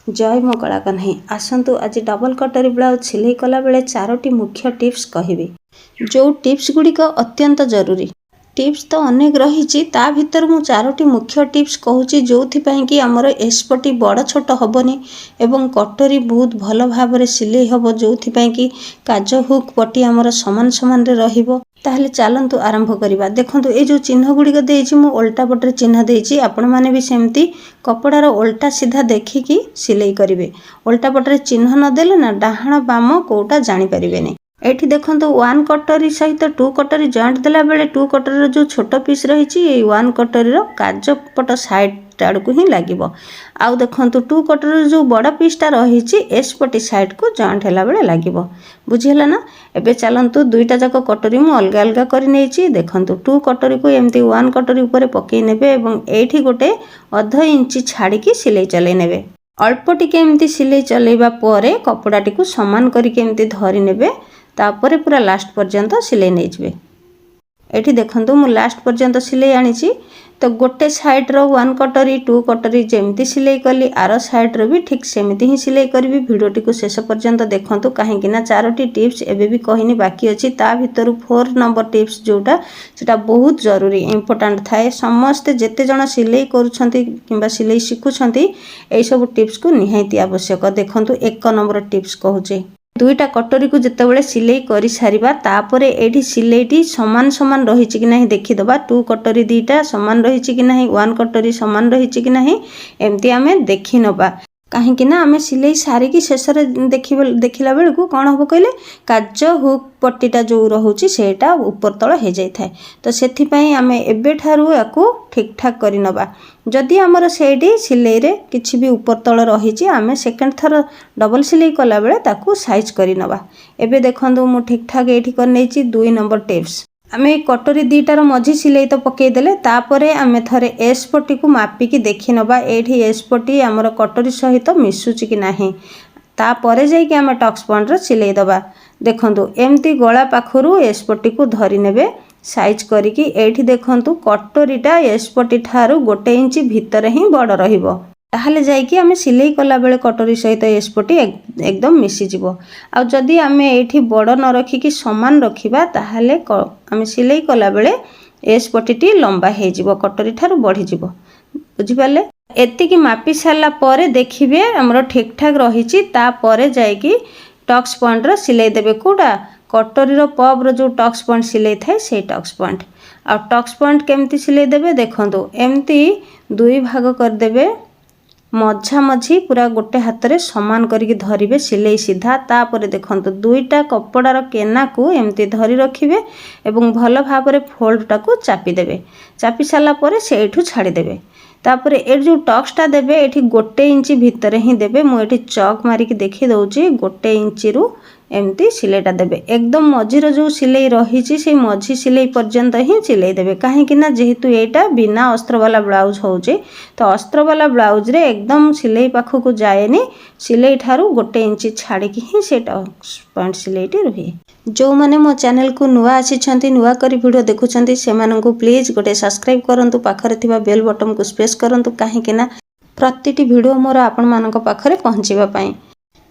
जय मो कला कन्हई आसतु आज डबल कटोरी ब्लाउज सिलाई कला बेले 4टी मुख्य टिप्स कहबी जो टिप्स गुड़िक अत्यंत जरूरी। टिप्स तो अनेक रही ता भीतर मु 4टी मुख्य टिप्स कहूँ जो कि आमर एसपटी बड़ छोट हेनी एवं कटोरी बहुत भल भाव सिलाई हम जो कि काज हुक पटी आमर समान समान रहिबो। ताहले चलतु आरंभ करवा। देखो ये जो चिन्ह गुड़िक देती मुझे उल्टा पटे चिन्ह देती आपण मैंने भी सेमती कपड़ार उल्टा सीधा देखिकी सिलाई करेंगे। उल्टा पटे चिन्ह नदेले ना डाहाण बाम कोटा जानीपारे नहीं। एठी देखो 1 कटोरी सहित 2 कटोरी जॉइंट देला बेले 2 कटोरी जो छोट पीस रही 1 कटोरी काज पट साइड आड़ को ही लगे। आउ देखो 2 कटोरी जो बड़ पीसटा रही एसपटी साइड को जॉइंट है बेले लगे। बुझीगला ना। एबे चलतु दुईटा जाक कटोरी मु अलग अलग कर नहीं। देखो 2 कटोरी को एमती 1 कटोरी ऊपर पकई नेबे एवं एठी गोटे अध इंची छाड़ी सिलाई चले नेबे। अल्प टिके एमती सिलाई चलेबा परे कपड़ाटी को समान करके एमती धरी नेबे। तापर पूरा लास्ट पर्यंत सिलाई नहीं जाए। एठी देखंतु मु लास्ट पर्यंत सिलाई आनी तो गोटे साइड रो 1 कटोरी 2 कटोरी जेमती सिलाई कली आर साइड रो भी ठीक सेमती ही सिलाई करी। भिडियोटी को शेष पर्यंत देखंतु कहीं ना 4टी टिप्स एबे भी कहनी बाकी अच्छी। ता भितर 4 नंबर टिप्स जोटा सेटा बहुत जरूरी इंपोर्टेंट थाए। समस्ते जेते जण सिलाई करूछंती किंबा सिलाई शिखुछंती एई सब टिप्स को निहायती आवश्यक। देखंतु 1 नंबर टिप्स कहूचे दुईटा कटोरी को जितेबाला सिलाई कर सारिबा तापर एठी सिलाईटी समान समान रही कि नहीं देखीदबा। 2 कटोरी दीटा समान रही कि नहीं 1 कटोरी समान रही कि नहीं एमती आमे देखी नबा। कहीं ना आमे सिलाई सारिकी शेष देखला बेलू कौन हम कहले काज हुक पट्टीटा जो रोचे सेटा ऊपर तल हो जाए। तो से आमे एबे ठारू याकू ठीक ठाक करी नबा। जदि आमर सेठी सिलाई रे किछि भी ऊपर तल रही आमे सेकेंड थर डबल सिलाई कला बेले ताकू साइज करी नबा। एबे देखंतु मु ठीक ठाक एठी कर नेछि 2 नंबर टिप्स। आमे कटोरी दीटार मझी सिलाई तो पकई देले तापरे आमे थरे एसपटी को मापिकी देखि नबा। एठी एसपटी आमर कटोरी सहित मिसुची कि नाही तापरे जाइके आमे टक्स पॉइंट रो सिलाई दबा। देखंतु एमती गला पाखरु एसपटी को धरी नेबे साइज करिकी। एठी देखंतु कटोरीटा एसपटी ठारू 1 इंची भितर ही बड़ रहिबो। ताहले जाइकी आमे सिलाई कला बेले कटोरी सहित एसपटी एकदम मिसी जिवो। आ जदि आमे एठी बड़ न रखिकी समान रखिबा ताहले आमे सिलाई कला बेले एसपटीटी लंबा हे जिवो कटोरी ठारू बढ़ी जिवो। बुझी पाले। एतिकी मापी सारला परे देखिबे हमरो ठीक ठाक रहिची तापरे जाइकी टक्स पॉइंट रो सिलाई देबे। कोडा कटोरी रो पब रो जो टक्स पॉइंट सिलाई थाए से टक्स पॉइंट। आ टक्स पॉइंट केमती सिलाई देबे देखंतु एमती 2 भाग कर देबे। मझा मझी पूरा गोटे हाथ रे समान करके धरिबे सिलाई सीधा। तापर देखंतु दुईटा कपड़ार केना को एमती धरी रखिबे एवं भल भाव रे फोल्डटा को चापी देबे। चापी साला परे सेठू छाड़ी देबे। तापर ए जो टक्सटा देबे एठी 1 इंची भितर ही देबे। मु एठी चक मारिकी देखि दउची 1 इंची रु एमती सिलाईटा देबे। एकदम मझीर जो सिलाई रही से मझी सिलाई पर्यंत ही सिलाई देबे। कहीं ना जेहेतु एटा बिना अस्त्र वाला ब्लाउज होचे तो अस्त्र वाला ब्लाउज रे एकदम सिलाई पाखु को जाएनी। सिलाई ठारू 1 इंची छाड़िकी ही से पॉइंट सिलाईटी रुहे। जो माने मो चैनल को नुआ आसी नुआ करी वीडियो देखुछंती सेमानंकु प्लीज गोटे सब्सक्राइब करंतु पाखरे थिबा बेल बटन को प्रेस करंतु कहीं ना प्रतिटी वीडियो मोर आपण मानक पाखरे पहुंचीबा पई।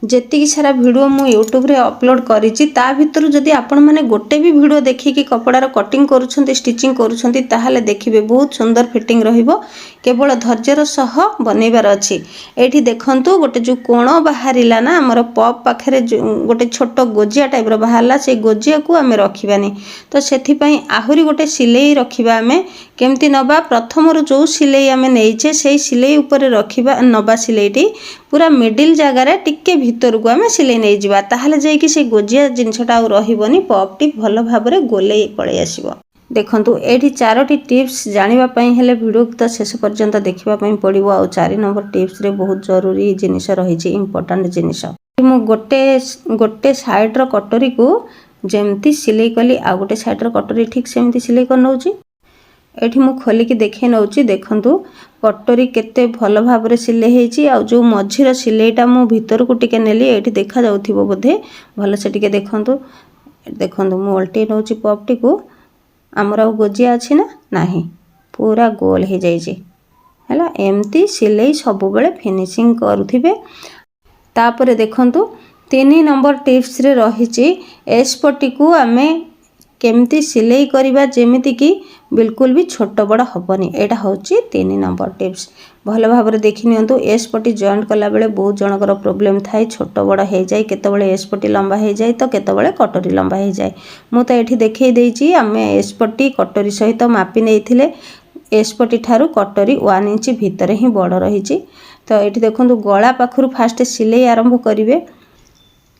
जेतिकी सारा वीडियो मु यूट्यूब रे अपलोड करिछि ता भितर जदि आपण माने गोटे भी वीडियो देखिकी कपड़ार कटिंग करूछंती स्टिचिंग करूछंती ताहाले देखिबे बहुत सुंदर फिटिंग रहिबो। केवल धैर्यर सह बनेबार अछि। एठी देखंतु गोटे जो कोण बाहरिला ना हमर पप पाखरे गोटे छोट गोजिया टाइप रो बाहरला से गोजिया को हमें रखिबानी। तो सेथि पई आहुरी गोटे सिलाई रखिबा हमें केमती नबा। प्रथम रो जो सिलाई हमें नेइछे सेही सिलाई ऊपर रखिबा नबा। सिलाईटी पूरा मिडिल जगह रे टिके भीतर को आमे सिलाई नहीं जिबा ताहले जाई कि से गोजिया जिनछटा आ रहिबोनी पपटी भल भाव रे गोले पळे आसीबो। देखंतु एठी 4टी टिप्स जानिबा पई हेले वीडियो तो शेष पर्यंत देखिबा पई पड़िबो। आ 4 नंबर टिप्स रे बहुत जरूरी जिनिस रहिछि इंपोर्टेंट जिनिस। मु गोटे साइड रो कटोरी को जेमती सिलाई कली आ गोटे साइड रो कटोरी ठीक सेमती सिलाई कर नउची। एठी मु खोलिकी देखे नउची। देखंतु कटोरी केते भल भाव रे सिलाई हेची। आ जो मझीर सिलाईटा मु भीतर को टिके नेली एठी देखा जाउथिबो बोधे भल से टिके देखंतु। देखंतु मु उल्टी नउची पपटी को। हमर गोजिया अछि ना नाही पूरा गोल हे जाई छी। है एमती सिलाई सब बेले फिनिशिंग करुथिबे। तापर देखंतु 3 नंबर टिप्स रे रही एस्पटी को आमे केमती सिलाई करवा जेमिति कि बिल्कुल भी छोट बड़ हबनी। एटा होची 3 नंबर टिप्स। भल भाव में देखि नियंतु एस्पटी जॉइंट कला बेले बहुत जनकर प्रॉब्लम थाए, छोट बड़ हो जाए, केतबेले एस्पटी लंबा हो जाए तो केतबेले कटोरी लंबा हो जाए। मु तो एठी देखै देइची आमे एस्पटी कटोरी सहित मापी नेइथिले। एस्पटी ठारू कटोरी 1 इंच भितर ही बड़ रही। तो ये देखो गला पाखु फास्ट सिलाई आरंभ करेंगे।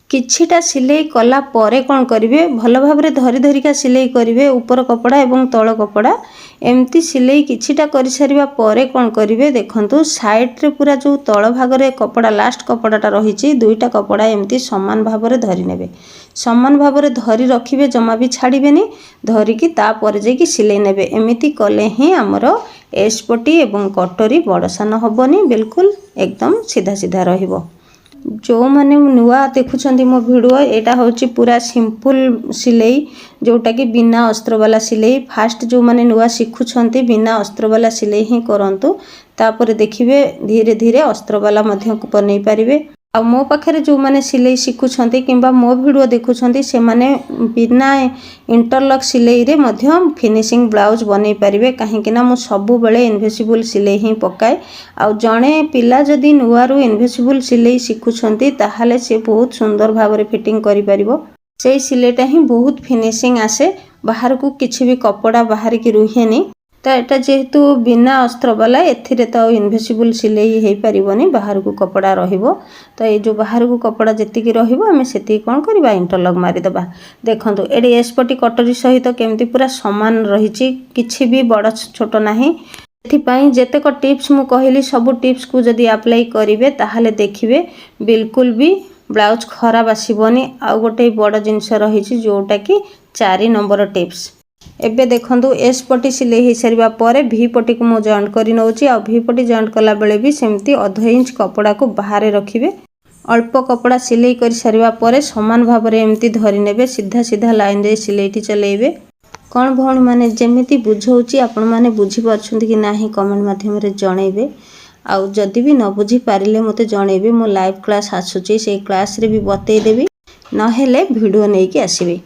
किछिटा सिलाई कला परे कौन करेंगे, भल भाव में धरी धरिका सिलाई करेंगे, ऊपर कपड़ा एवं तल कपड़ा एमती सिलाई किछिटा कर सारिबा परे कौन करेंगे। देखंतु साइड रे पूरा जो तल भाग रे कपड़ा लास्ट कपड़ाटा रही, दुईटा कपड़ा एमती समान भाव में धरी नेबे, समान भाव में धरी रखिबे, जमा भी छाड़िबेनी, धरिकी तापर जाइकी सिलाई नेबे। एमिति कले ही आमर एस्पटी एवं कटोरी बड़ सान हबनी, बिल्कुल एकदम सीधा सीधा रहिबो। जो माने नुआ देखुछंती मो वीडियो, एटा होची पूरा सिंपल सिलाई, जोटा कि बिना अस्त्र वाला सिलाई। फास्ट जो माने नुआ शिखुछंती बिना अस्त्र वाला सिलाई ही करंतु, तापर देखिबे धीरे धीरे अस्त्र वाला मध्य बनै पारिबे। आ मो पाखरे जो माने सिलाई शिखुछंती किंबा मो वीडियो देखुछंती से माने बिना इंटरलॉक सिलाई रे मध्य फिनिशिंग ब्लाउज बनै पारिबे। काहेकि ना मो सबु बेले इनविजिबल सिलाई ही पकाए। आ जणे पिला जदी नुआरू इनविजिबल सिलाई शिखुछंती ताहाले से बहुत सुंदर भाव रे फिटिंग करि पारिबो। से सिलाईटा ही बहुत फिनिशिंग आसे, बाहर को किछि भी कपड़ा बाहर की रुहेनी। तो एटा जेहेतु बिना अस्त्र वाला, एथिरे तो इनविजिबल सिलाई हो पारिबनी, बाहर को कपड़ा रहिबो। तो ये जो बाहर को कपड़ा जेतिकी रहिबो आमे सेति कोन करबा, इंटरलॉक मारि दबा। देखंतु एडी एस्पटी कटोरी सहित केमती पूरा समान रहिछि, किछि भी बड़ छोट नाही। एथिपाई जेतेक टिप्स मु कहली सब टिप्स को जदी अप्लाई करिवे ताहाले देखिबे बिल्कुल भी ब्लाउज खराब आसीबनी। आ गोटे बड़ जिंस रहिछि जोटा कि 4 नंबर टिप्स। एबे देखंतु एस पटी सिलाई हो सारिबा परे भी पटी को मु जॉइंट करि नउची। आ भी पटी जॉइंट कला बेले भी सेमती आधा इंच कपड़ा को बाहर रखिबे। अल्प कपड़ा सिलाई कर सारिबा परे समान भाव रे एमती धरि नेबे, सीधा सीधा लाइन रे सिलाईटी चलेइबे। कोन भौणी माने जेमिति बुझौची आपण माने बुझी पाछुंती कि नाही कमेंट माध्यम रे जणैबे। आ जदी भी न बुझी पारिले मते जणैबे। मो लाइव क्लास आसुची, से क्लास रे भी बतै देबी, न हेले वीडियो नै कि आसीबे।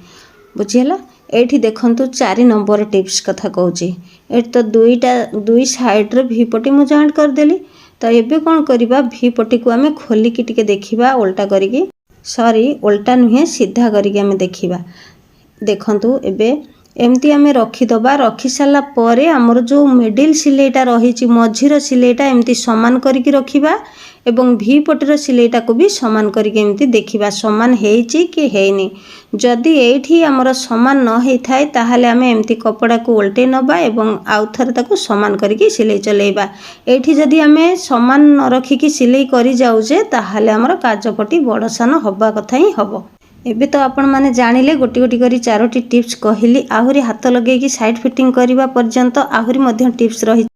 बुझियला। एठी देखंतु 4 नंबर टिप्स कथा कहूची। एठ तो दुई साइड रे भी पटी मु जॉइंट कर देली। तो एबे कोन करिबा, भी पटी को आमे खोली की टिके देखिबा, उल्टा करिकी, सॉरी उल्टा नुहे सीधा करिकी आमे देखिबा। देखंतु एबे एमती आमे रखी दबा। रखी साला परे हमर जो मिडिल सिलाईटा रहिची, मझीर सिलाईटा एमती समान करिकी रखिबा एवं भी पटर सिलाईटा को भी समान करिके एमती देखिबा समान हेइची कि हेइनी। जदि एठी हमर समान न हेइ थाए ताहाले आमे एमती कपड़ा को उल्टे नबा एवं आउ थरे ताको समान करिके सिलाई चलेइबा। एठी जदि आमे समान न रखिकी सिलाई करि जाउजे ताहाले हमर काजपटी बड़सान हबा कथा ही हबो। एबे तो आपण माने जानिले गोटी गोटी करी 4टी टिप्स कहली। आहुरी हाथ लगेकी साइड फिटिंग करिबा पर्यंत आहुरी मध्य टिप्स रही।